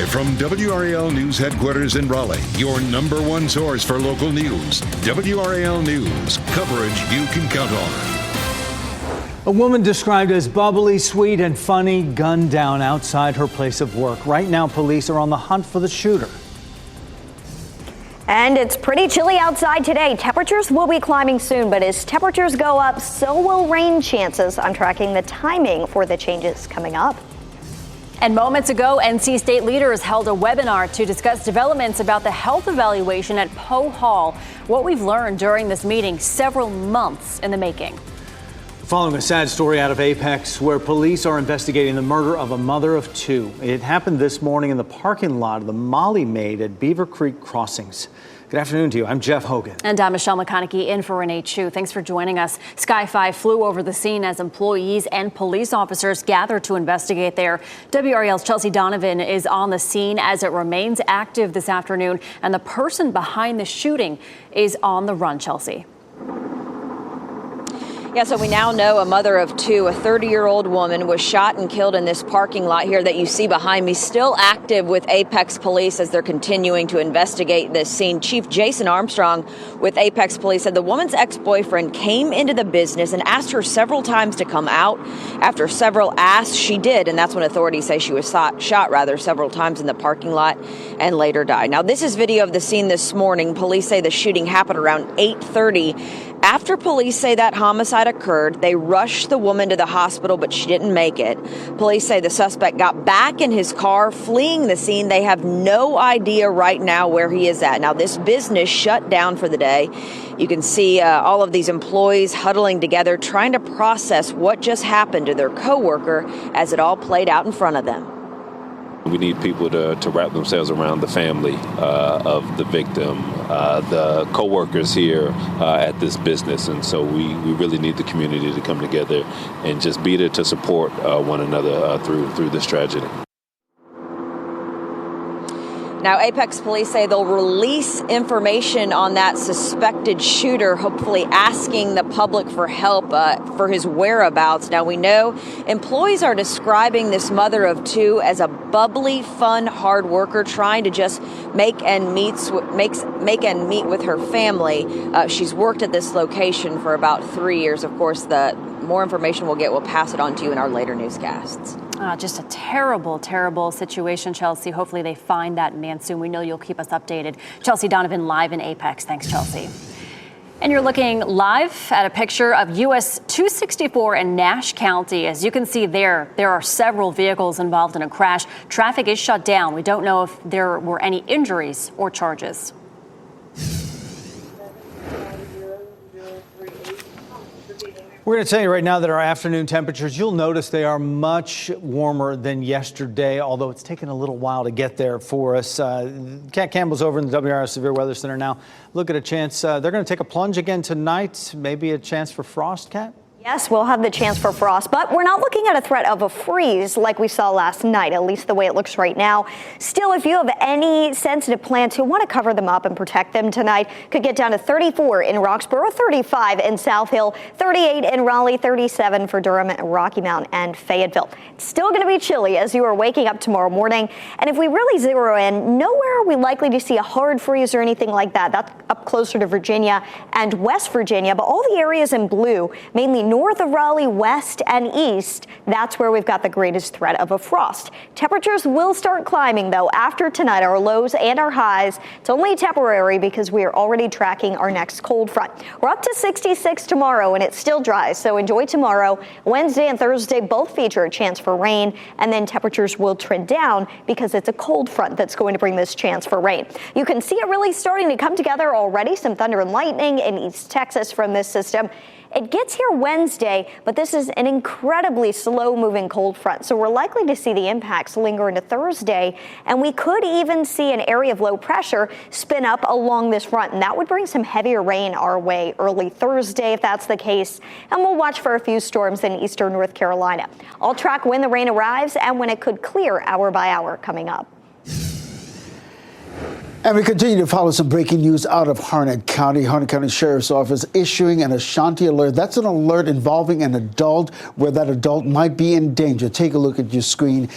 Live from WRAL News Headquarters in Raleigh, your #1 source for local news. WRAL News, coverage you can count on. A woman described as bubbly, sweet, and funny gunned down outside her place of work. Right now, police are on the hunt for the shooter. And it's pretty chilly outside today. Temperatures will be climbing soon, but as temperatures go up, so will rain chances. I'm tracking the timing for the changes coming up. And moments ago, NC State leaders held a webinar to discuss developments about the health evaluation at Poe Hall. What we've learned during this meeting, several months in the making. Following a sad story out of Apex, where police are investigating the murder of a mother of two. It happened this morning in the parking lot of the Molly Maid at Beaver Creek Crossings. Good afternoon to you. I'm Jeff Hogan. And I'm Michelle McConaughey in for Renee Chu. Thanks for joining us. Sky 5 flew over the scene as employees and police officers gathered to investigate there. WRAL's Chelsea Donovan is on the scene as it remains active this afternoon. And the person behind the shooting is on the run, Chelsea. Yeah, so we now know a mother of two, a 30-year-old woman, was shot and killed in this parking lot here that you see behind me, still active with Apex Police as they're continuing to investigate this scene. Chief Jason Armstrong with Apex Police said the woman's ex-boyfriend came into the business and asked her several times to come out. After several asks, she did, and that's when authorities say she was shot several times in the parking lot and later died. Now, this is video of the scene this morning. Police say the shooting happened around 8:30. After police say that homicide occurred, they rushed the woman to the hospital, but she didn't make it. Police say the suspect got back in his car, fleeing the scene. They have no idea right now where he is at. Now, this business shut down for the day. You can see all of these employees huddling together, trying to process what just happened to their coworker as it all played out in front of them. We need people to wrap themselves around the family of the victim, the co-workers here at this business. And so we really need the community to come together and just be there to support one another through this tragedy. Now, Apex Police say they'll release information on that suspected shooter, hopefully asking the public for help for his whereabouts. Now, we know employees are describing this mother of two as a bubbly, fun, hard worker trying to just make ends meet with her family. She's worked at this location for about 3 years. Of course, the more information we'll get, we'll pass it on to you in our later newscasts. Just a terrible, terrible situation, Chelsea. Hopefully they find that man soon. We know you'll keep us updated. Chelsea Donovan live in Apex. Thanks, Chelsea. And you're looking live at a picture of US 264 in Nash County. As you can see there are several vehicles involved in a crash. Traffic is shut down. We don't know if there were any injuries or charges. We're going to tell you right now that our afternoon temperatures, you'll notice they are much warmer than yesterday, although it's taken a little while to get there for us. Kat Campbell's over in the WRAL Severe Weather Center now. Look at a chance. They're going to take a plunge again tonight. Maybe a chance for frost, Kat? Yes, we'll have the chance for frost, but we're not looking at a threat of a freeze like we saw last night, at least the way it looks right now. Still, if you have any sensitive plants, you'll want to cover them up and protect them tonight. Could get down to 34 in Roxborough, 35 in South Hill, 38 in Raleigh, 37 for Durham, Rocky Mount, and Fayetteville. It's still going to be chilly as you are waking up tomorrow morning. And if we really zero in, nowhere are we likely to see a hard freeze or anything like that. That's up closer to Virginia and West Virginia, but all the areas in blue, mainly north of Raleigh, west and east, that's where we've got the greatest threat of a frost. Temperatures will start climbing, though, after tonight, our lows and our highs. It's only temporary because we are already tracking our next cold front. We're up to 66 tomorrow, and it's still dry, so enjoy tomorrow. Wednesday and Thursday both feature a chance for rain, and then temperatures will trend down because it's a cold front that's going to bring this chance for rain. You can see it really starting to come together already. Some thunder and lightning in East Texas from this system. It gets here Wednesday, but this is an incredibly slow-moving cold front, so we're likely to see the impacts linger into Thursday, and we could even see an area of low pressure spin up along this front, and that would bring some heavier rain our way early Thursday if that's the case, and we'll watch for a few storms in eastern North Carolina. I'll track when the rain arrives and when it could clear hour by hour coming up. And we continue to follow some breaking news out of Harnett County. Harnett County Sheriff's Office issuing an Ashanti alert. That's an alert involving an adult where that adult might be in danger. Take a look at your screen.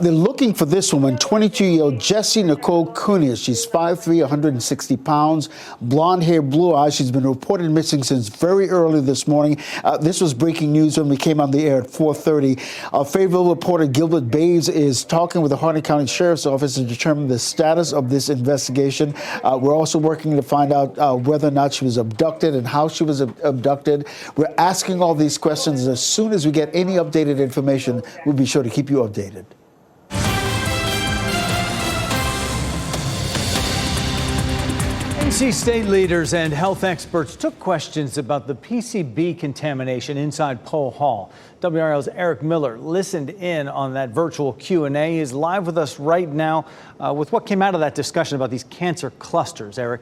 They're looking for this woman, 22-year-old Jessie Nicole Cunias. She's 5'3", 160 pounds, blonde hair, blue eyes. She's been reported missing since very early this morning. This was breaking news when we came on the air at 4:30. Our favorite reporter, Gilbert Bays, is talking with the Harnett County Sheriff's Office to determine the status of this investigation. We're also working to find out whether or not she was abducted and how she was abducted. We're asking all these questions. As soon as we get any updated information, we'll be sure to keep you updated. NC state leaders and health experts took questions about the PCB contamination inside Poe Hall. WRAL's Eric Miller listened in on that virtual Q&A. He is live with us right now with what came out of that discussion about these cancer clusters. Eric.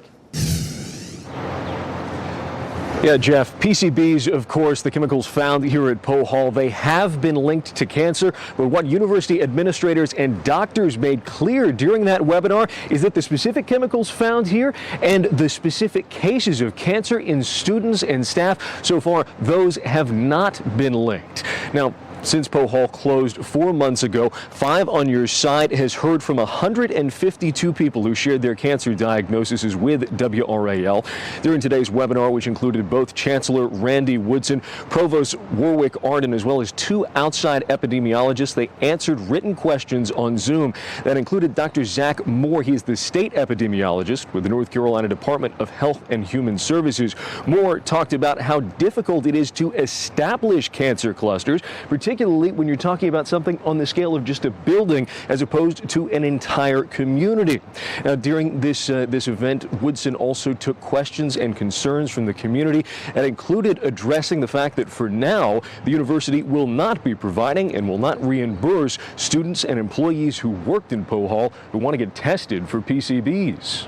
Yeah, Jeff, PCBs, of course, the chemicals found here at Poe Hall, they have been linked to cancer. But what university administrators and doctors made clear during that webinar is that the specific chemicals found here and the specific cases of cancer in students and staff, so far, those have not been linked. Now, since Poe Hall closed 4 months ago, Five on Your Side has heard from 152 people who shared their cancer diagnoses with WRAL. During today's webinar, which included both Chancellor Randy Woodson, Provost Warwick Arden, as well as 2 outside epidemiologists, they answered written questions on Zoom. That included Dr. Zach Moore. He's the state epidemiologist with the North Carolina Department of Health and Human Services. Moore talked about how difficult it is to establish cancer clusters, particularly when you're talking about something on the scale of just a building as opposed to an entire community. Now, during this event, Woodson also took questions and concerns from the community and included addressing the fact that for now, the university will not be providing and will not reimburse students and employees who worked in Poe Hall who want to get tested for PCBs.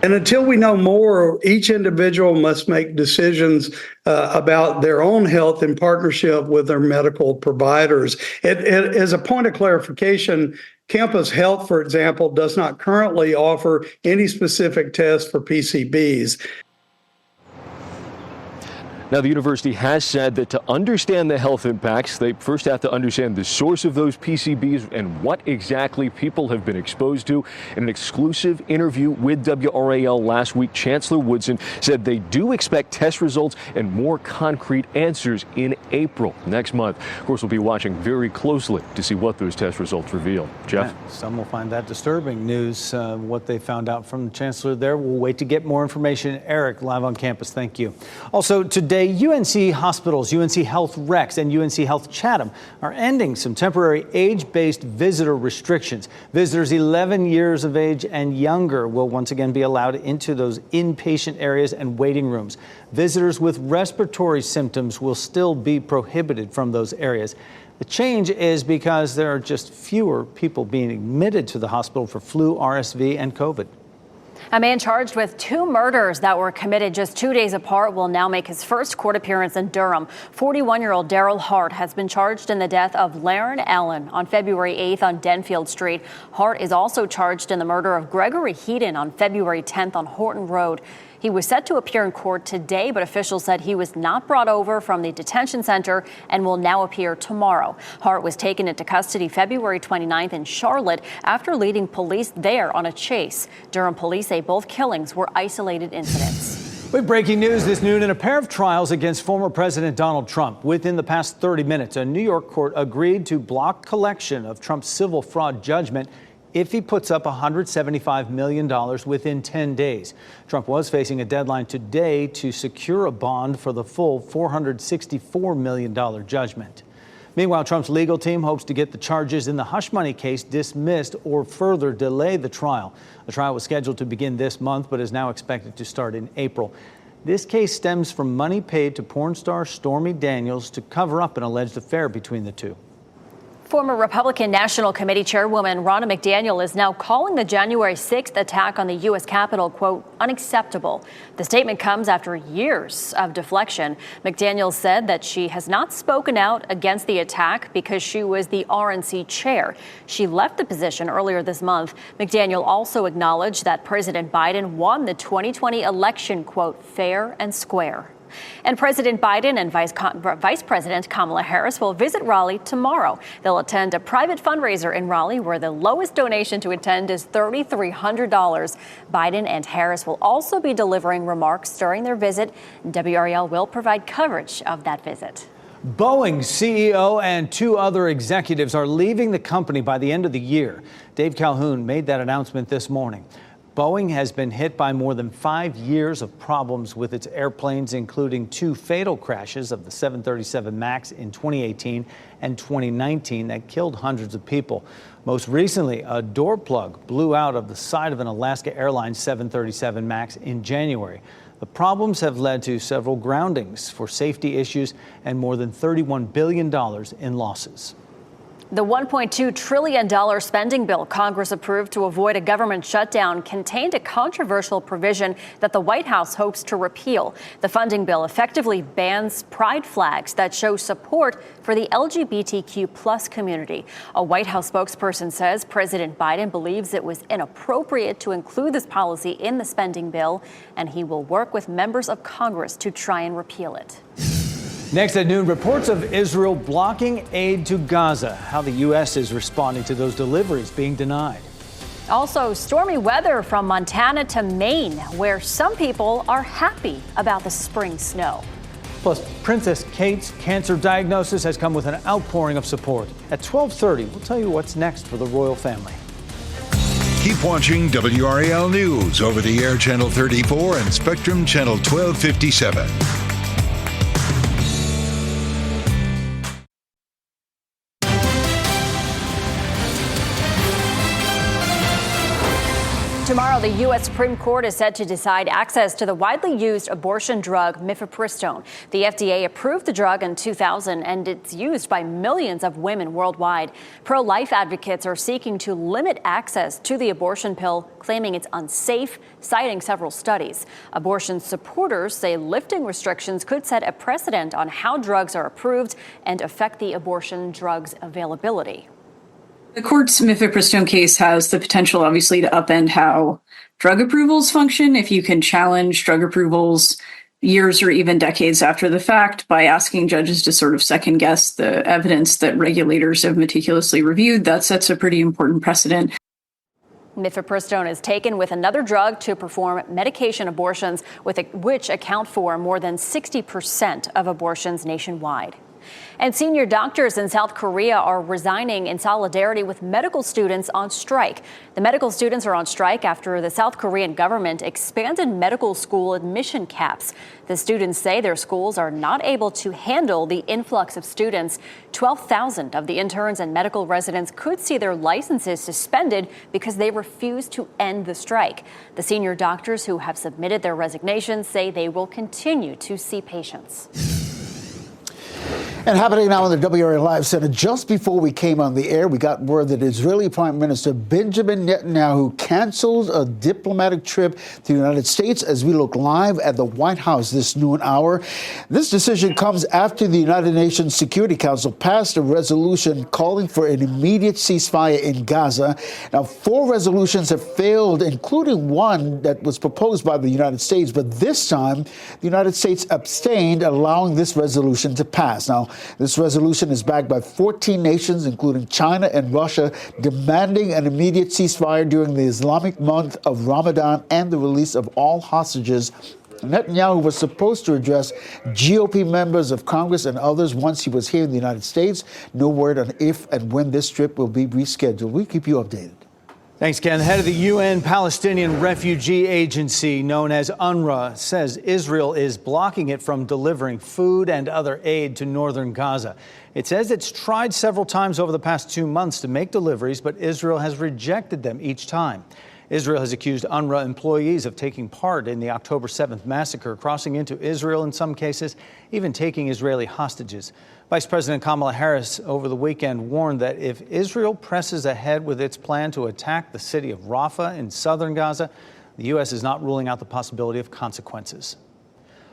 And until we know more, each individual must make decisions about their own health in partnership with their medical providers. As a point of clarification, Campus Health, for example, does not currently offer any specific tests for PCBs. Now, the university has said that to understand the health impacts, they first have to understand the source of those PCBs and what exactly people have been exposed to. In an exclusive interview with WRAL last week, Chancellor Woodson said they do expect test results and more concrete answers in April next month. Of course, we'll be watching very closely to see what those test results reveal. Jeff? Yeah, some will find that disturbing news, what they found out from the chancellor there. We'll wait to get more information. Eric, live on campus. Thank you. Also, today, UNC hospitals, UNC Health Rex, and UNC Health Chatham are ending some temporary age-based visitor restrictions. Visitors 11 years of age and younger will once again be allowed into those inpatient areas and waiting rooms. Visitors with respiratory symptoms will still be prohibited from those areas. The change is because there are just fewer people being admitted to the hospital for flu, RSV, and COVID. A man charged with 2 murders that were committed just 2 days apart will now make his first court appearance in Durham. 41-year-old Daryl Hart has been charged in the death of Laren Allen on February 8th on Denfield Street. Hart is also charged in the murder of Gregory Heaton on February 10th on Horton Road. He was set to appear in court today, but officials said he was not brought over from the detention center and will now appear tomorrow. Hart was taken into custody February 29th in Charlotte after leading police there on a chase. Durham police say both killings were isolated incidents. With breaking news this noon, in a pair of trials against former President Donald Trump, within the past 30 minutes, a New York court agreed to block collection of Trump's civil fraud judgment if he puts up $175 million within 10 days. Trump was facing a deadline today to secure a bond for the full $464 million judgment. Meanwhile, Trump's legal team hopes to get the charges in the hush money case dismissed or further delay the trial. The trial was scheduled to begin this month, but is now expected to start in April. This case stems from money paid to porn star Stormy Daniels to cover up an alleged affair between the two. Former Republican National Committee Chairwoman Ronna McDaniel is now calling the January 6th attack on the U.S. Capitol, quote, unacceptable. The statement comes after years of deflection. McDaniel said that she has not spoken out against the attack because she was the RNC chair. She left the position earlier this month. McDaniel also acknowledged that President Biden won the 2020 election, quote, fair and square. And President Biden and Vice President Kamala Harris will visit Raleigh tomorrow. They'll attend a private fundraiser in Raleigh where the lowest donation to attend is $3,300. Biden and Harris will also be delivering remarks during their visit. WRAL will provide coverage of that visit. Boeing's CEO and 2 other executives are leaving the company by the end of the year. Dave Calhoun made that announcement this morning. Boeing has been hit by more than 5 years of problems with its airplanes, including 2 fatal crashes of the 737 MAX in 2018 and 2019 that killed hundreds of people. Most recently, a door plug blew out of the side of an Alaska Airlines 737 MAX in January. The problems have led to several groundings for safety issues and more than $31 billion in losses. The $1.2 trillion spending bill Congress approved to avoid a government shutdown contained a controversial provision that the White House hopes to repeal. The funding bill effectively bans pride flags that show support for the LGBTQ+ community. A White House spokesperson says President Biden believes it was inappropriate to include this policy in the spending bill, and he will work with members of Congress to try and repeal it. Next at noon, reports of Israel blocking aid to Gaza, how the U.S. is responding to those deliveries being denied. Also, stormy weather from Montana to Maine, where some people are happy about the spring snow. Plus, Princess Kate's cancer diagnosis has come with an outpouring of support. At 12:30, we'll tell you what's next for the royal family. Keep watching WRAL News over the air Channel 34 and Spectrum Channel 1257. Tomorrow, the U.S. Supreme Court is set to decide access to the widely used abortion drug mifepristone. The FDA approved the drug in 2000, and it's used by millions of women worldwide. Pro-life advocates are seeking to limit access to the abortion pill, claiming it's unsafe, citing several studies. Abortion supporters say lifting restrictions could set a precedent on how drugs are approved and affect the abortion drug's availability. The court's mifepristone case has the potential, obviously, to upend how drug approvals function if you can challenge drug approvals years or even decades after the fact by asking judges to sort of second guess the evidence that regulators have meticulously reviewed. That sets a pretty important precedent. Mifepristone is taken with another drug to perform medication abortions, which account for more than 60% of abortions nationwide. And senior doctors in South Korea are resigning in solidarity with medical students on strike. The medical students are on strike after the South Korean government expanded medical school admission caps. The students say their schools are not able to handle the influx of students. 12,000 of the interns and medical residents could see their licenses suspended because they refuse to end the strike. The senior doctors who have submitted their resignations say they will continue to see patients. And happening now in the WRAL Live Center, just before we came on the air, we got word that Israeli Prime Minister Benjamin Netanyahu canceled a diplomatic trip to the United States as we look live at the White House this noon hour. This decision comes after the United Nations Security Council passed a resolution calling for an immediate ceasefire in Gaza. Now, 4 resolutions have failed, including one that was proposed by the United States, but this time the United States abstained, allowing this resolution to pass. Now, this resolution is backed by 14 nations, including China and Russia, demanding an immediate ceasefire during the Islamic month of Ramadan and the release of all hostages. Netanyahu was supposed to address GOP members of Congress and others once he was here in the United States. No word on if and when this trip will be rescheduled. We'll keep you updated. Thanks, Ken. The head of the UN Palestinian Refugee Agency, known as UNRWA, says Israel is blocking it from delivering food and other aid to northern Gaza. It says it's tried several times over the past 2 months to make deliveries, but Israel has rejected them each time. Israel has accused UNRWA employees of taking part in the October 7th massacre, crossing into Israel in some cases, even taking Israeli hostages. Vice President Kamala Harris over the weekend warned that if Israel presses ahead with its plan to attack the city of Rafah in southern Gaza, the U.S. is not ruling out the possibility of consequences.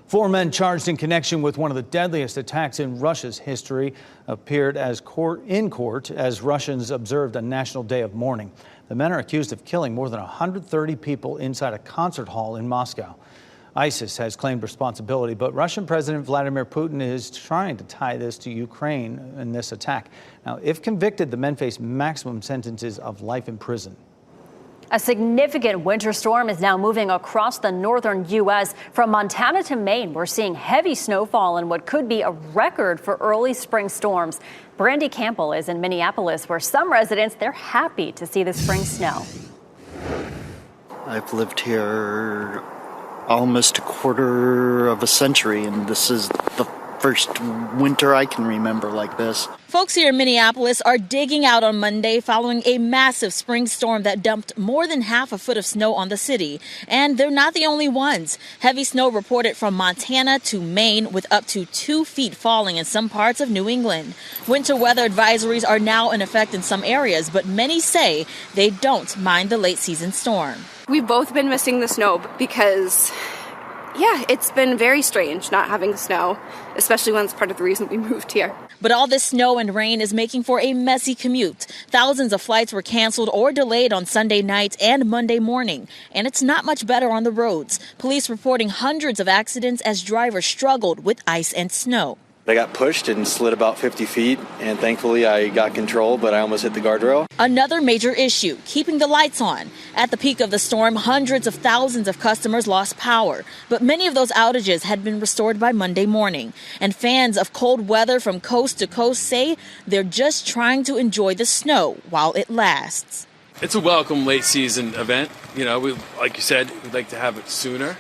4 men charged in connection with one of the deadliest attacks in Russia's history appeared in court as Russians observed a national day of mourning. The men are accused of killing more than 130 people inside a concert hall in Moscow. ISIS has claimed responsibility, but Russian President Vladimir Putin is trying to tie this to Ukraine in this attack. Now, if convicted, the men face maximum sentences of life in prison. A significant winter storm is now moving across the northern U.S. From Montana to Maine, we're seeing heavy snowfall and what could be a record for early spring storms. Brandy Campbell is in Minneapolis, where some residents, they're happy to see the spring snow. I've lived here almost a quarter of a century, and this is the first winter I can remember like this. Folks here in Minneapolis are digging out on Monday following a massive spring storm that dumped more than half a foot of snow on the city. And they're not the only ones. Heavy snow reported from Montana to Maine, with up to 2 feet falling in some parts of New England. Winter weather advisories are now in effect in some areas, but many say they don't mind the late season storm. We've both been missing the snow because, yeah, it's been very strange not having snow, especially when it's part of the reason we moved here. But all this snow and rain is making for a messy commute. Thousands of flights were canceled or delayed on Sunday night and Monday morning. And it's not much better on the roads. Police reporting hundreds of accidents as drivers struggled with ice and snow. I got pushed and slid about 50 feet, and thankfully I got control, but I almost hit the guardrail. Another major issue, keeping the lights on. At the peak of the storm, hundreds of thousands of customers lost power, but many of those outages had been restored by Monday morning. And fans of cold weather from coast to coast say they're just trying to enjoy the snow while it lasts. It's a welcome late season event. You know, like you said, we'd like to have it sooner.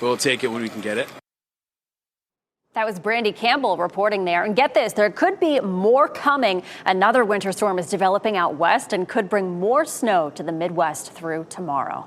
We'll take it when we can get it. That was Brandy Campbell reporting there. And get this, there could be more coming. Another winter storm is developing out west and could bring more snow to the Midwest through tomorrow.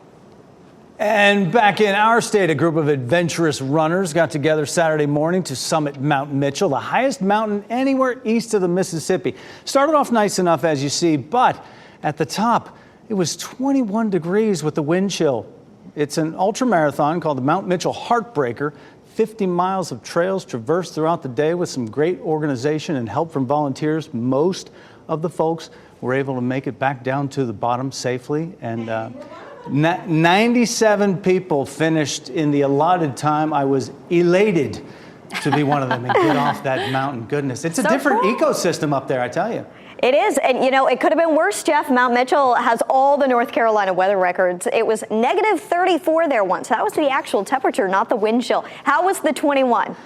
And back in our state, a group of adventurous runners got together Saturday morning to summit Mount Mitchell, the highest mountain anywhere east of the Mississippi. Started off nice enough, as you see, but at the top, it was 21 degrees with the wind chill. It's an ultra marathon called the Mount Mitchell Heartbreaker. 50 miles of trails traversed throughout the day with some great organization and help from volunteers. Most of the folks were able to make it back down to the bottom safely. And 97 people finished in the allotted time. I was elated to be one of them and get off that mountain. Goodness, it's a different ecosystem up there, I tell you. It is. And, you know, it could have been worse, Jeff. Mount Mitchell has all the North Carolina weather records. It was negative 34 there once. That was the actual temperature, not the wind chill. How was the 21?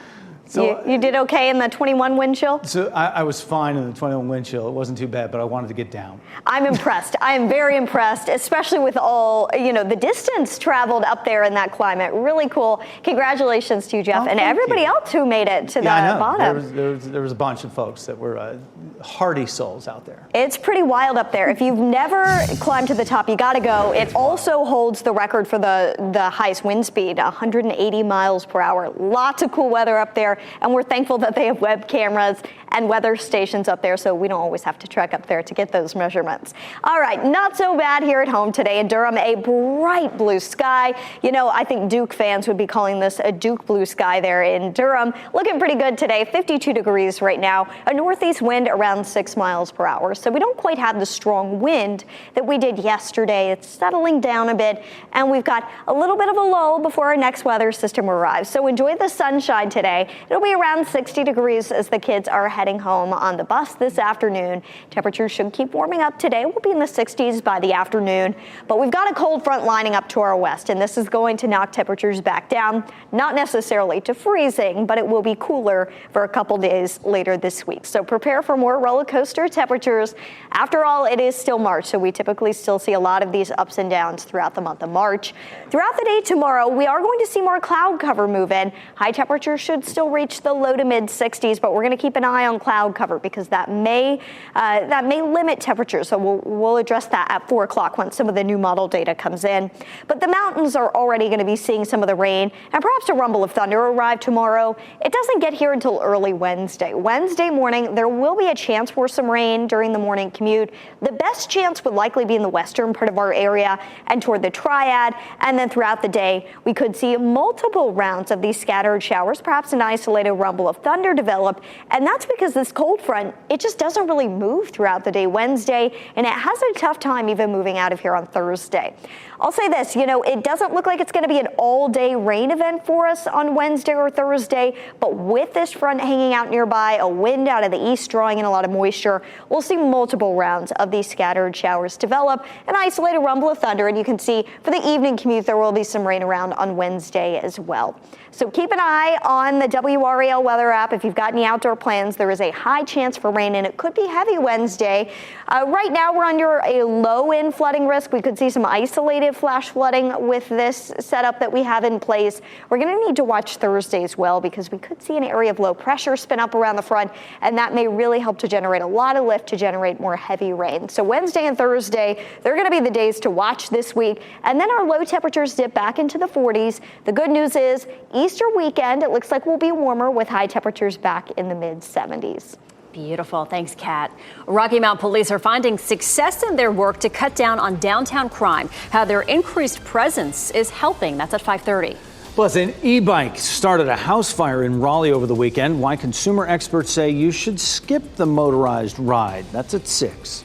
So, you did okay in the 21 wind chill? So I was fine in the 21 wind chill. It wasn't too bad, but I wanted to get down. I'm impressed. I am very impressed, especially with all, you know, the distance traveled up there in that climate. Really cool. Congratulations to you, Jeff, and everybody else who made it to the bottom. There was a bunch of folks that were hardy souls out there. It's pretty wild up there. If you've never climbed to the top, you got to go. It also holds the record for the highest wind speed, 180 miles per hour. Lots of cool weather up there. And we're thankful that they have web cameras and weather stations up there, so we don't always have to trek up there to get those measurements. All right, not so bad here at home today in Durham. A bright blue sky. You know, I think Duke fans would be calling this a Duke blue sky there in Durham. Looking pretty good today, 52 degrees right now. A northeast wind around 6 miles per hour. So we don't quite have the strong wind that we did yesterday. It's settling down a bit, and we've got a little bit of a lull before our next weather system arrives. So enjoy the sunshine today. It'll be around 60 degrees as the kids are heading home on the bus this afternoon. Temperatures should keep warming up today. We'll be in the 60s by the afternoon, but we've got a cold front lining up to our west, and this is going to knock temperatures back down, not necessarily to freezing, but it will be cooler for a couple days later this week. So prepare for more roller coaster temperatures. After all, it is still March, so we typically still see a lot of these ups and downs throughout the month of March. Throughout the day tomorrow, we are going to see more cloud cover move in. High temperatures should still reach the low to mid 60s, but we're going to keep an eye on background cloud cover because that may limit temperatures. So we'll address that at 4 o'clock when some of the new model data comes in. But the mountains are already going to be seeing some of the rain, and perhaps a rumble of thunder arrive tomorrow. It doesn't get here until early Wednesday. Wednesday morning, there will be a chance for some rain during the morning commute. The best chance would likely be in the western part of our area and toward the Triad. And then throughout the day, we could see multiple rounds of these scattered showers, perhaps an isolated rumble of thunder develop. And that's because this cold front, it just doesn't really move throughout the day Wednesday, and it has a tough time even moving out of here on Thursday. I'll say this, it doesn't look like it's going to be an all-day rain event for us on Wednesday or Thursday, but with this front hanging out nearby, a wind out of the east drawing in a lot of moisture, we'll see multiple rounds of these scattered showers develop, an isolated rumble of thunder, and you can see for the evening commute there will be some rain around on Wednesday as well. So keep an eye on the WRAL weather app. If you've got any outdoor plans, there is a high chance for rain, and it could be heavy Wednesday. Right now, we're under a low-end flooding risk. We could see some isolated flash flooding with this setup that we have in place. We're going to need to watch Thursday as well because we could see an area of low pressure spin up around the front, and that may really help to generate a lot of lift to generate more heavy rain. So Wednesday and Thursday, they're going to be the days to watch this week, and then our low temperatures dip back into the 40s. The good news is Easter weekend, it looks like we'll be warmer with high temperatures back in the mid-70s. Beautiful. Thanks, Kat. Rocky Mount police are finding success in their work to cut down on downtown crime. How their increased presence is helping. That's at 5:30. Plus, an e-bike started a house fire in Raleigh over the weekend. Why consumer experts say you should skip the motorized ride. That's at 6.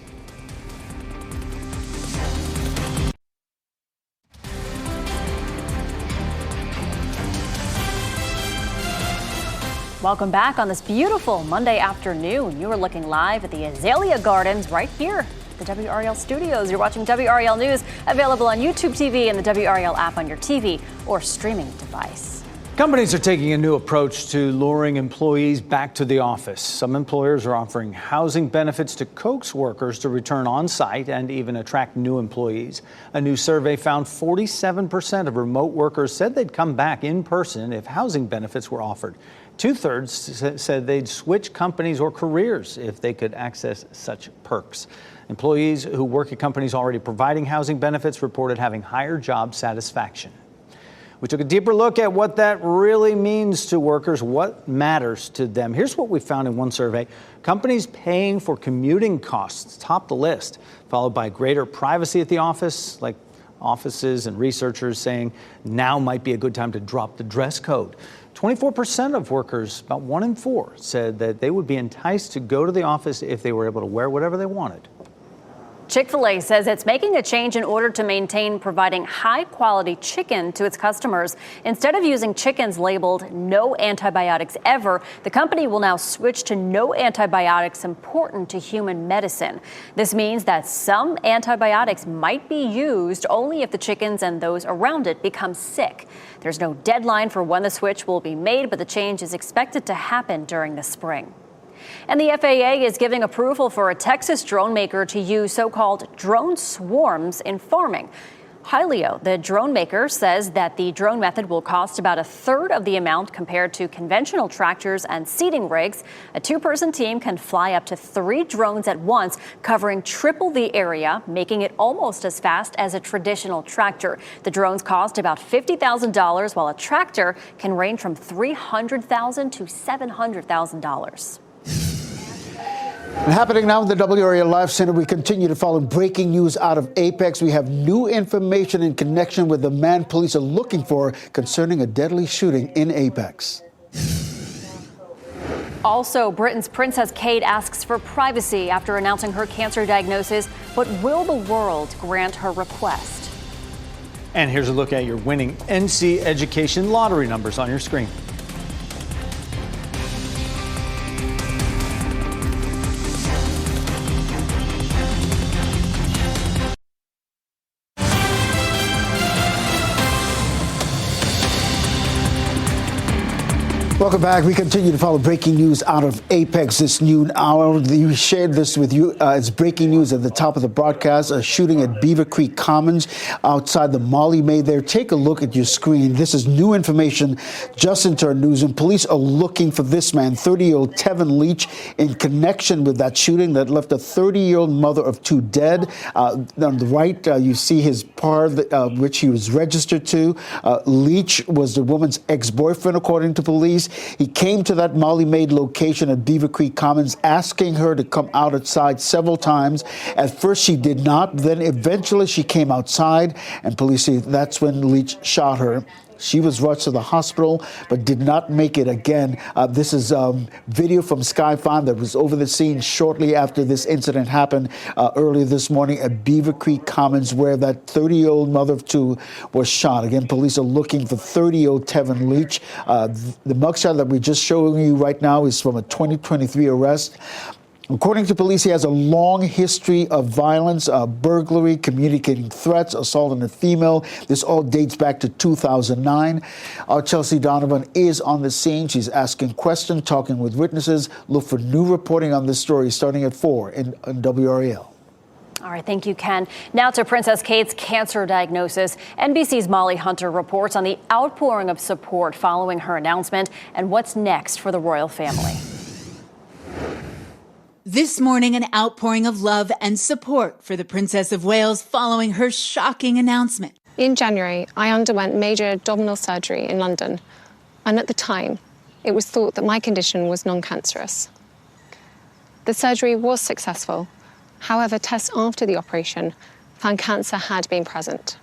Welcome back on this beautiful Monday afternoon. You are looking live at the Azalea Gardens right here at the WRAL studios. You're watching WRAL News, available on YouTube TV and the WRAL app on your TV or streaming device. Companies are taking a new approach to luring employees back to the office. Some employers are offering housing benefits to coax workers to return on site and even attract new employees. A new survey found 47% of remote workers said they'd come back in person if housing benefits were offered. 2/3 said they'd switch companies or careers if they could access such perks. Employees who work at companies already providing housing benefits reported having higher job satisfaction. We took a deeper look at what that really means to workers, what matters to them. Here's what we found in one survey. Companies paying for commuting costs topped the list, followed by greater privacy at the office, like offices and researchers saying now might be a good time to drop the dress code. 24% of workers, about 1 in 4, said that they would be enticed to go to the office if they were able to wear whatever they wanted. Chick-fil-A says it's making a change in order to maintain providing high-quality chicken to its customers. Instead of using chickens labeled no antibiotics ever, the company will now switch to no antibiotics important to human medicine. This means that some antibiotics might be used only if the chickens and those around it become sick. There's no deadline for when the switch will be made, but the change is expected to happen during the spring. And the FAA is giving approval for a Texas drone maker to use so-called drone swarms in farming. Hylio, the drone maker, says that the drone method will cost about 1/3 of the amount compared to conventional tractors and seeding rigs. A 2-person team can fly up to 3 drones at once, covering triple the area, making it almost as fast as a traditional tractor. The drones cost about $50,000, while a tractor can range from $300,000 to $700,000. And happening now in the WRAL Live Center, we continue to follow breaking news out of Apex. We have new information in connection with the man police are looking for concerning a deadly shooting in Apex. Also, Britain's Princess Kate asks for privacy after announcing her cancer diagnosis, but will the world grant her request? And here's a look at your winning NC Education lottery numbers on your screen. Welcome back. We continue to follow breaking news out of Apex this noon hour. We shared this with you. It's breaking news at the top of the broadcast. A shooting at Beaver Creek Commons outside the Molly May there. Take a look at your screen. This is new information just into our news. And police are looking for this man, 30-year-old Tevin Leach, in connection with that shooting that left a 30-year-old mother of two dead. On the right, you see his par, which he was registered to. Leach was the woman's ex-boyfriend, according to police. He came to that Molly Maid location at Beaver Creek Commons, asking her to come outside several times. At first, she did not. Then eventually she came outside, and police say that's when Leach shot her. She was rushed to the hospital, but did not make it again. This is video from Sky 5 that was over the scene shortly after this incident happened earlier this morning at Beaver Creek Commons, where that 30-year-old mother of two was shot. Again, police are looking for 30-year-old Tevin Leach. The mugshot that we're just showing you right now is from a 2023 arrest. According to police, he has a long history of violence, burglary, communicating threats, assault on a female. This all dates back to 2009. Our Chelsea Donovan is on the scene. She's asking questions, talking with witnesses. Look for new reporting on this story starting at 4 in WRAL. All right, thank you, Ken. Now to Princess Kate's cancer diagnosis. NBC's Molly Hunter reports on the outpouring of support following her announcement and what's next for the royal family. This morning, an outpouring of love and support for the Princess of Wales following her shocking announcement. In January, I underwent major abdominal surgery in London, and at the time, it was thought that my condition was non-cancerous. The surgery was successful. However, tests after the operation found cancer had been present.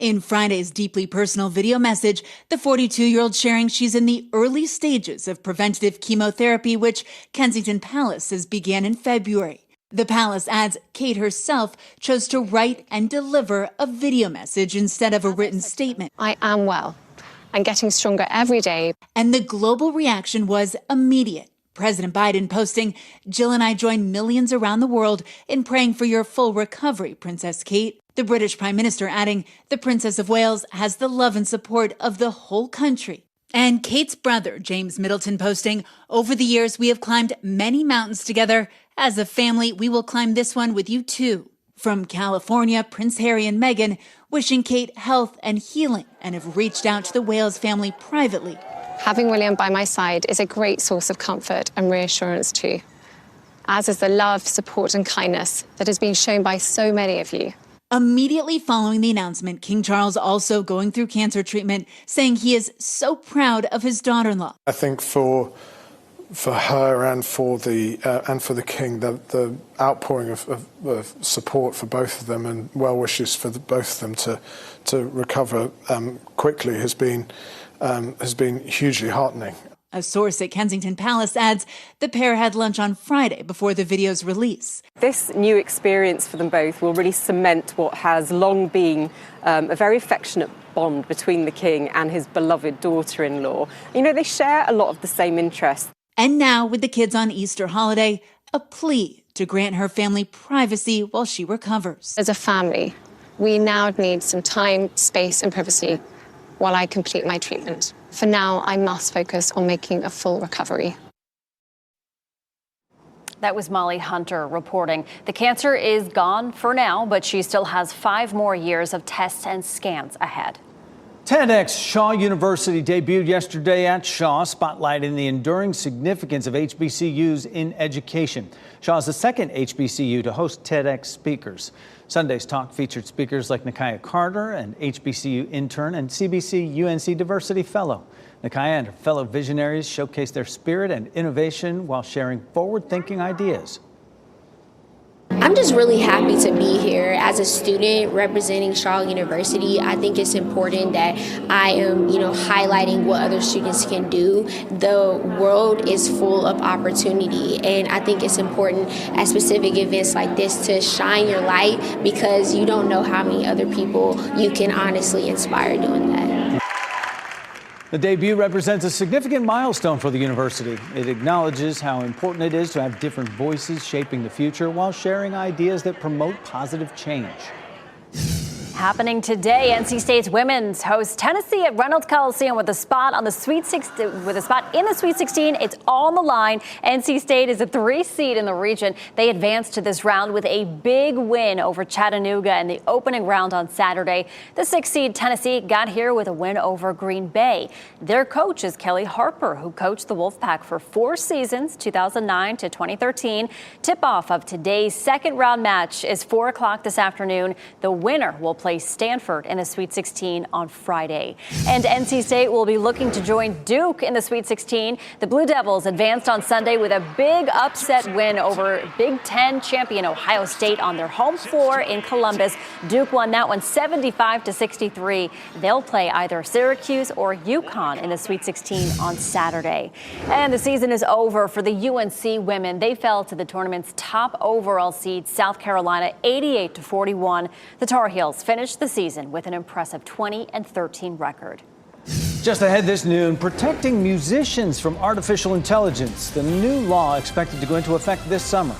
In Friday's deeply personal video message, the 42-year-old sharing she's in the early stages of preventative chemotherapy, which Kensington Palace says began in February. The palace adds Kate herself chose to write and deliver a video message instead of a written statement. I am well and getting stronger every day. And the global reaction was immediate. President Biden posting, "Jill and I join millions around the world in praying for your full recovery, Princess Kate." The British Prime Minister adding, "The Princess of Wales has the love and support of the whole country." And Kate's brother, James Middleton, posting, "Over the years, we have climbed many mountains together. As a family, we will climb this one with you too." From California, Prince Harry and Meghan wishing Kate health and healing and have reached out to the Wales family privately. Having William by my side is a great source of comfort and reassurance too, as is the love, support and kindness that has been shown by so many of you. Immediately following the announcement, King Charles also going through cancer treatment, saying he is so proud of his daughter-in-law. I think for her and for the king, the outpouring of support for both of them and well wishes for both of them to recover quickly has been hugely heartening. A source at Kensington Palace adds the pair had lunch on Friday before the video's release. This new experience for them both will really cement what has long been a very affectionate bond between the king and his beloved daughter-in-law. You know, they share a lot of the same interests. And now, with the kids on Easter holiday, a plea to grant her family privacy while she recovers. As a family, we now need some time, space and privacy while I complete my treatment. For now, I must focus on making a full recovery. That was Molly Hunter reporting. The cancer is gone for now, but she still has 5 more years of tests and scans ahead. TEDx Shaw University debuted yesterday at Shaw, spotlighting the enduring significance of HBCUs in education. Shaw is the second HBCU to host TEDx speakers. Sunday's talk featured speakers like Nakia Carter, an HBCU intern and CBC UNC Diversity Fellow. Nakia and her fellow visionaries showcased their spirit and innovation while sharing forward-thinking ideas. I'm just really happy to be here as a student representing Shaw University. I think it's important that I am, highlighting what other students can do. The world is full of opportunity, and I think it's important at specific events like this to shine your light, because you don't know how many other people you can honestly inspire doing that. The debut represents a significant milestone for the university. It acknowledges how important it is to have different voices shaping the future while sharing ideas that promote positive change. Happening today, NC State's women's host Tennessee at Reynolds Coliseum with a spot in the Sweet 16. It's all on the line. NC State is a 3 seed in the region. They advanced to this round with a big win over Chattanooga in the opening round on Saturday. The 6 seed Tennessee got here with a win over Green Bay. Their coach is Kelly Harper, who coached the Wolfpack for 4 seasons, 2009 to 2013. Tip-off of today's second round match is 4 o'clock this afternoon. The winner will play Stanford in the Sweet 16 on Friday. And NC State will be looking to join Duke in the Sweet 16. The Blue Devils advanced on Sunday with a big upset win over Big Ten champion Ohio State on their home floor in Columbus. Duke won that one 75-63. They'll play either Syracuse or UConn in the Sweet 16 on Saturday. And the season is over for the UNC women. They fell to the tournament's top overall seed, South Carolina, 88-41. The Tar Heels finished the season with an impressive 20-13 record. Just ahead this noon, protecting musicians from artificial intelligence. The new law expected to go into effect this summer.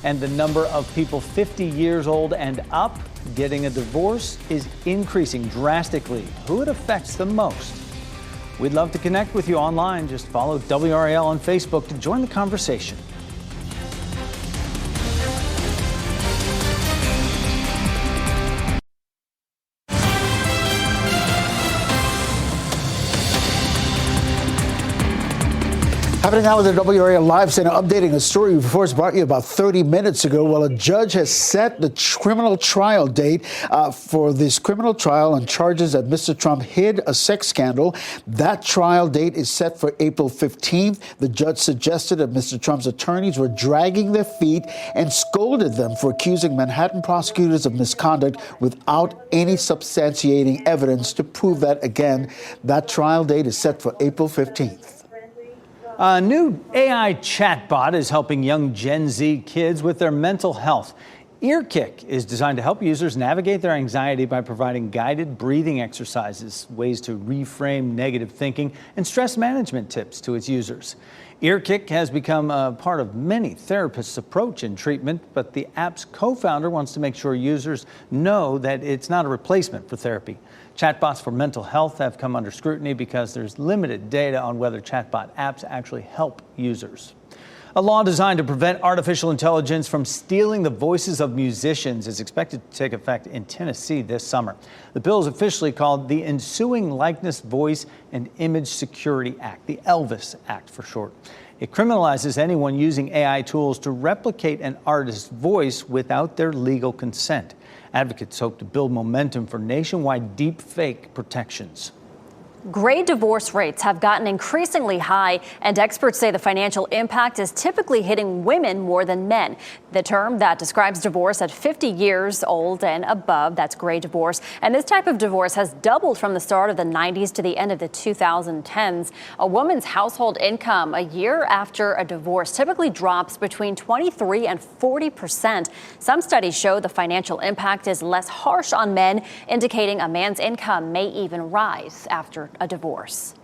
And the number of people 50 years old and up getting a divorce is increasing drastically. Who it affects the most? We'd love to connect with you online. Just follow WRAL on Facebook to join the conversation. Happening now with the WRAL Live Center, updating a story we first brought you about 30 minutes ago. Well, a judge has set the criminal trial date for this criminal trial on charges that Mr. Trump hid a sex scandal. That trial date is set for April 15th. The judge suggested that Mr. Trump's attorneys were dragging their feet and scolded them for accusing Manhattan prosecutors of misconduct without any substantiating evidence to prove that. Again, that trial date is set for April 15th. A new AI chatbot is helping young Gen Z kids with their mental health. EarKick is designed to help users navigate their anxiety by providing guided breathing exercises, ways to reframe negative thinking, and stress management tips to its users. EarKick has become a part of many therapists' approach in treatment, but the app's co-founder wants to make sure users know that it's not a replacement for therapy. Chatbots for mental health have come under scrutiny because there's limited data on whether chatbot apps actually help users. A law designed to prevent artificial intelligence from stealing the voices of musicians is expected to take effect in Tennessee this summer. The bill is officially called the Ensuing Likeness, Voice, and Image Security Act, the ELVIS Act for short. It criminalizes anyone using AI tools to replicate an artist's voice without their legal consent. Advocates hope to build momentum for nationwide deepfake protections. Gray divorce rates have gotten increasingly high, and experts say the financial impact is typically hitting women more than men. The term that describes divorce at 50 years old and above, that's gray divorce. And this type of divorce has doubled from the start of the 90s to the end of the 2010s. A woman's household income a year after a divorce typically drops between 23 and 40%. Some studies show the financial impact is less harsh on men, indicating a man's income may even rise after a divorce.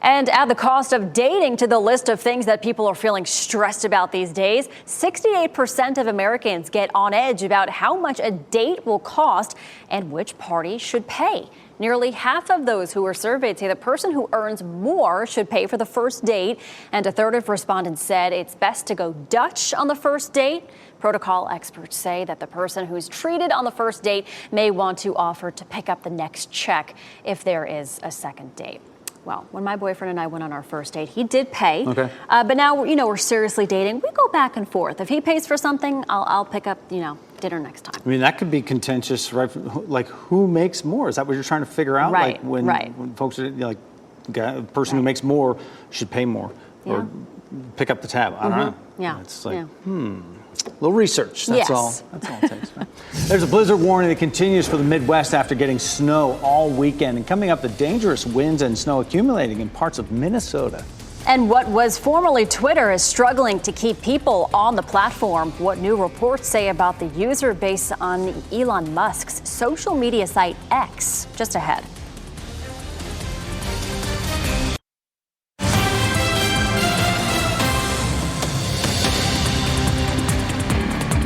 And add the cost of dating to the list of things that people are feeling stressed about these days. 68% of Americans get on edge about how much a date will cost and which party should pay. Nearly half of those who were surveyed say the person who earns more should pay for the first date, and a third of respondents said it's best to go Dutch on the first date. Protocol experts say that the person who's treated on the first date may want to offer to pick up the next check if there is a second date. Well, when my boyfriend and I went on our first date, he did pay. Okay. But now, we're seriously dating. We go back and forth. If he pays for something, I'll pick up, dinner next time. I mean, that could be contentious, right? Like, who makes more? Is that what you're trying to figure out? Right, like when folks are like, the person who makes more should pay more or pick up the tab. I don't know. Yeah. It's like, a little research. That's all. Yes. That's all it takes. Right? There's a blizzard warning that continues for the Midwest after getting snow all weekend. And coming up, the dangerous winds and snow accumulating in parts of Minnesota. And what was formerly Twitter is struggling to keep people on the platform. What new reports say about the user base on Elon Musk's social media site X. Just ahead.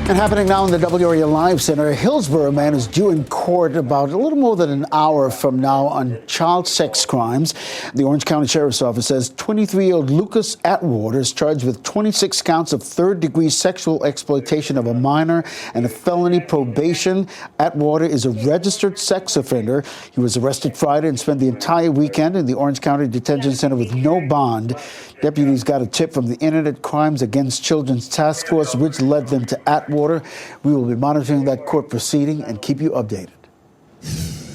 And happening now in the WRAL Live Center, a Hillsborough man is due in court court about a little more than an hour from now on child sex crimes. The Orange County Sheriff's Office says 23-year-old Lucas Atwater is charged with 26 counts of third-degree sexual exploitation of a minor and a felony probation. Atwater is a registered sex offender. He was arrested Friday and spent the entire weekend in the Orange County Detention Center with no bond. Deputies got a tip from the Internet Crimes Against Children's Task Force, which led them to Atwater. We will be monitoring that court proceeding and keep you updated.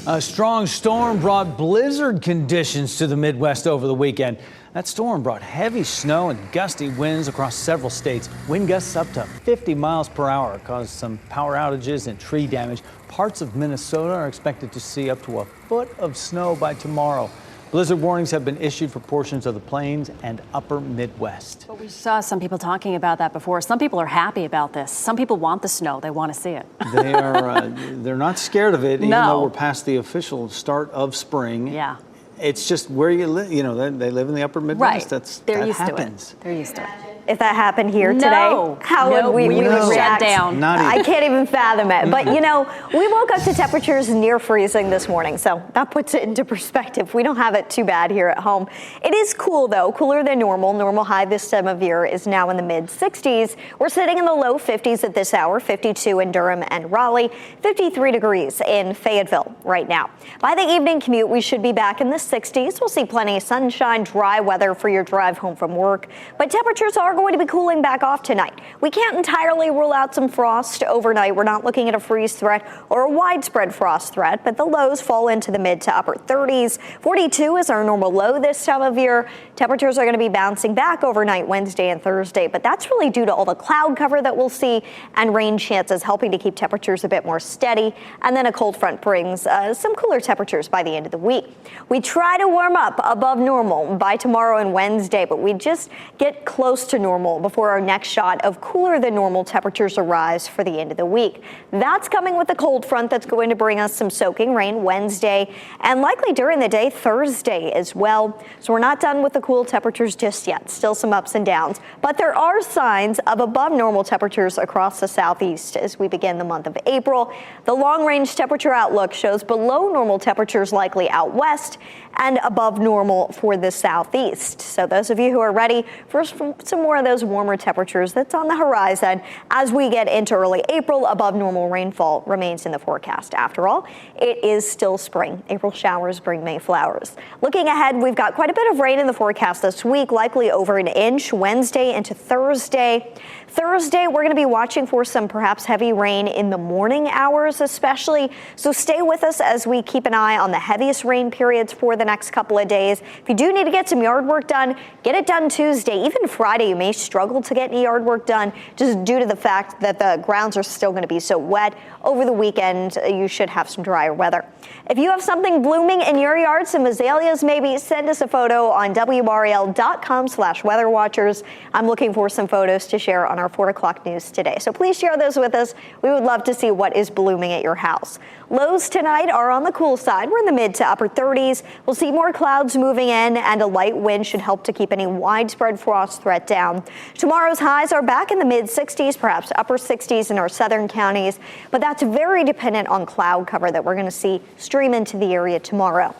A strong storm brought blizzard conditions to the Midwest over the weekend. That storm brought heavy snow and gusty winds across several states. Wind gusts up to 50 miles per hour caused some power outages and tree damage. Parts of Minnesota are expected to see up to a foot of snow by tomorrow. Blizzard warnings have been issued for portions of the plains and upper Midwest. But we saw some people talking about that before. Some people are happy about this. Some people want the snow. They want to see it. They're not scared of it, even No. though we're past the official start of spring. Yeah. It's just where you live. You know, they live in the upper Midwest. Right. That happens. They're used to it. If that happened here today, No. how No, would we we would react? shut down. Not even. I can't even fathom it. But, you know, we woke up to temperatures near freezing this morning, so that puts it into perspective. We don't have it too bad here at home. It is cool, though, cooler than normal. Normal high this time of year is now in the mid-60s. We're sitting in the low 50s at this hour, 52 in Durham and Raleigh, 53 degrees in Fayetteville right now. By the evening commute, we should be back in the 60s. We'll see plenty of sunshine, dry weather for your drive home from work. But temperatures are going to be cooling back off tonight. We can't entirely rule out some frost overnight. We're not looking at a freeze threat or a widespread frost threat, but the lows fall into the mid to upper 30s. 42 is our normal low this time of year. Temperatures are going to be bouncing back overnight Wednesday and Thursday, but that's really due to all the cloud cover that we'll see and rain chances helping to keep temperatures a bit more steady. And then a cold front brings some cooler temperatures by the end of the week. We try to warm up above normal by tomorrow and Wednesday, but we just get close to normal before our next shot of cooler than normal temperatures arrives for the end of the week. That's coming with a cold front that's going to bring us some soaking rain Wednesday and likely during the day Thursday as well. So we're not done with the cool temperatures just yet. Still some ups and downs, but there are signs of above normal temperatures across the southeast as we begin the month of April. The long range temperature outlook shows below normal temperatures likely out west and above normal for the southeast. So those of you who are ready for some more of those warmer temperatures that's on the horizon as we get into early April, above normal rainfall remains in the forecast. After all, it is still spring. April showers bring May flowers. Looking ahead, we've got quite a bit of rain in the forecast this week, likely over an inch Wednesday into Thursday. Thursday, we're going to be watching for some perhaps heavy rain in the morning hours especially. So stay with us as we keep an eye on the heaviest rain periods for the next couple of days. If you do need to get some yard work done, get it done Tuesday. Even Friday, you may struggle to get any yard work done just due to the fact that the grounds are still going to be so wet. Over the weekend, you should have some drier weather. If you have something blooming in your yard, some azaleas maybe, send us a photo on WRAL.com/weatherwatchers. I'm looking for some photos to share on our 4 o'clock news today. So please share those with us. We would love to see what is blooming at your house. Lows tonight are on the cool side. We're in the mid to upper 30s. We'll see more clouds moving in and a light wind should help to keep any widespread frost threat down. Tomorrow's highs are back in the mid 60s, perhaps upper 60s in our southern counties, but that's very dependent on cloud cover that we're going to see stream into the area tomorrow.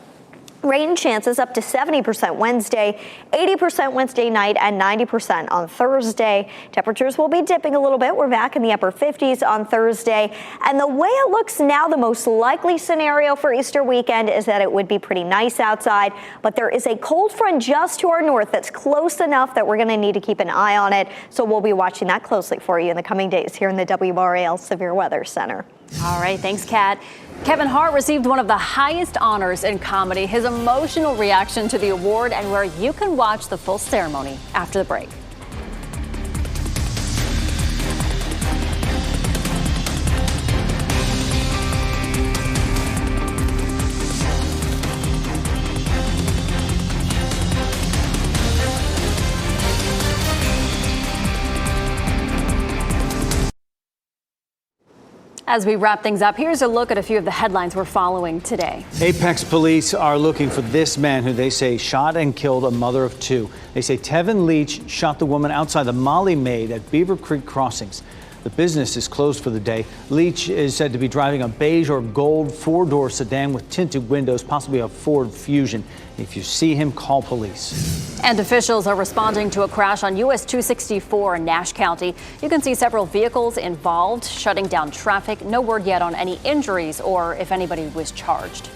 Rain chances up to 70% Wednesday, 80% Wednesday night, and 90% on Thursday. Temperatures will be dipping a little bit. We're back in the upper 50s on Thursday. And the way it looks now, the most likely scenario for Easter weekend is that it would be pretty nice outside. But there is a cold front just to our north that's close enough that we're going to need to keep an eye on it. So we'll be watching that closely for you in the coming days here in the WRAL Severe Weather Center. All right, thanks, Kat. Kevin Hart received one of the highest honors in comedy, his emotional reaction to the award, and where you can watch the full ceremony after the break. As we wrap things up, here's a look at a few of the headlines we're following today. Apex police are looking for this man who they say shot and killed a mother of 2. They say Tevin Leach shot the woman outside the Molly Maid at Beaver Creek Crossings. The business is closed for the day. Leach is said to be driving a beige or gold four-door sedan with tinted windows, possibly a Ford Fusion. If you see him, call police. And officials are responding to a crash on US 264 in Nash County. You can see several vehicles involved, shutting down traffic. No word yet on any injuries or if anybody was charged.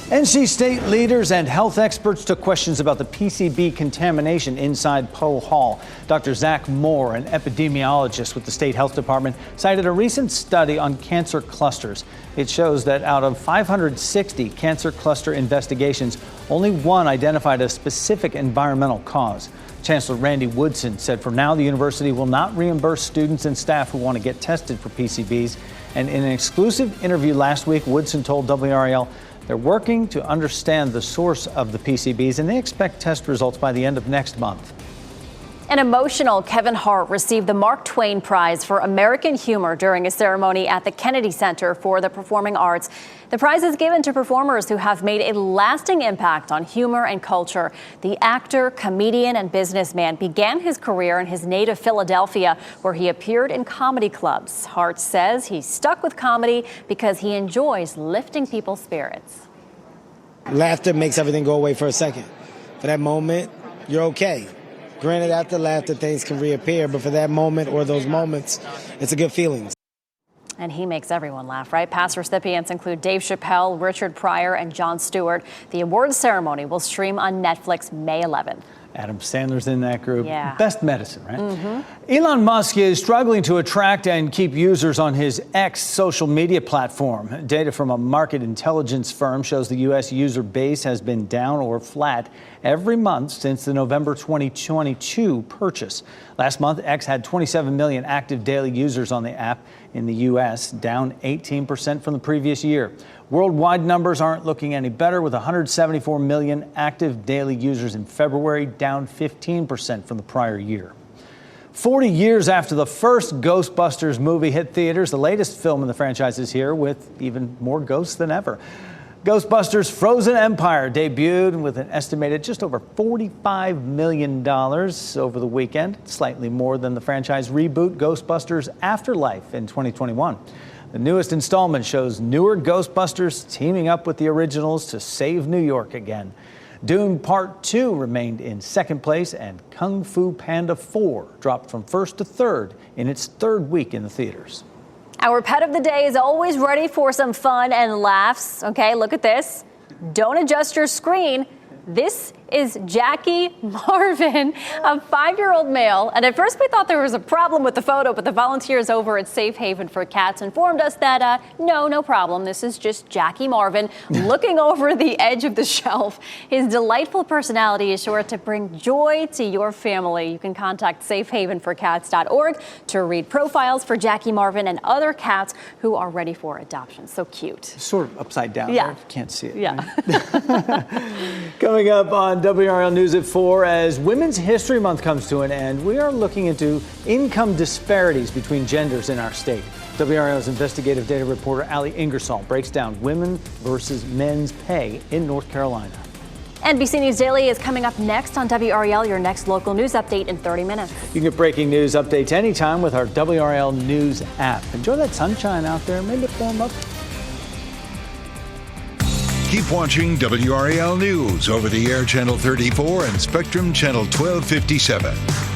NC State leaders and health experts took questions about the PCB contamination inside Poe Hall. Dr. Zach Moore, an epidemiologist with the state health department, cited a recent study on cancer clusters. It shows that out of 560 cancer cluster investigations, only one identified a specific environmental cause. Chancellor Randy Woodson said for now the university will not reimburse students and staff who want to get tested for PCBs. And in an exclusive interview last week, Woodson told WRAL they're working to understand the source of the PCBs, and they expect test results by the end of next month. An emotional Kevin Hart received the Mark Twain Prize for American Humor during a ceremony at the Kennedy Center for the Performing Arts. The prize is given to performers who have made a lasting impact on humor and culture. The actor, comedian, and businessman began his career in his native Philadelphia, where he appeared in comedy clubs. Hart says he stuck with comedy because he enjoys lifting people's spirits. Laughter makes everything go away for a second. For that moment, you're okay. Granted, after laughter, things can reappear, but for that moment or those moments, it's a good feeling. And he makes everyone laugh, right? Past recipients include Dave Chappelle, Richard Pryor, and Jon Stewart. The awards ceremony will stream on Netflix May 11th. Adam Sandler's in that group. Yeah. Best medicine, right? Elon Musk is struggling to attract and keep users on his X social media platform. Data from a market intelligence firm shows the U.S. user base has been down or flat every month since the November 2022 purchase. Last month, X had 27 million active daily users on the app in the U.S., down 18% from the previous year. Worldwide numbers aren't looking any better, with 174 million active daily users in February, down 15% from the prior year. 40 years after the first Ghostbusters movie hit theaters, the latest film in the franchise is here with even more ghosts than ever. Ghostbusters Frozen Empire debuted with an estimated just over $45 million over the weekend, slightly more than the franchise reboot Ghostbusters Afterlife in 2021. The newest installment shows newer Ghostbusters teaming up with the originals to save New York again. Dune Part 2 remained in second place, and Kung Fu Panda 4 dropped from first to third in its third week in the theaters. Our pet of the day is always ready for some fun and laughs. Okay, look at this. Don't adjust your screen. This is Jackie Marvin, a 5-year-old male. And at first we thought there was a problem with the photo, but the volunteers over at Safe Haven for Cats informed us that no problem. This is just Jackie Marvin looking over the edge of the shelf. His delightful personality is sure to bring joy to your family. You can contact safehavenforcats.org to read profiles for Jackie Marvin and other cats who are ready for adoption. So cute. Sort of upside down. Yeah. There. Can't see it. Yeah. Right? Coming up on WRAL News at 4, as Women's History Month comes to an end, we are looking into income disparities between genders in our state. WRAL's investigative data reporter Ali Ingersoll breaks down women versus men's pay in North Carolina. NBC News Daily is coming up next on WRAL, your next local news update in 30 minutes. You can get breaking news updates anytime with our WRAL News app. Enjoy that sunshine out there. Maybe warm up. Keep watching WRAL News over the air Channel 34 and Spectrum Channel 1257.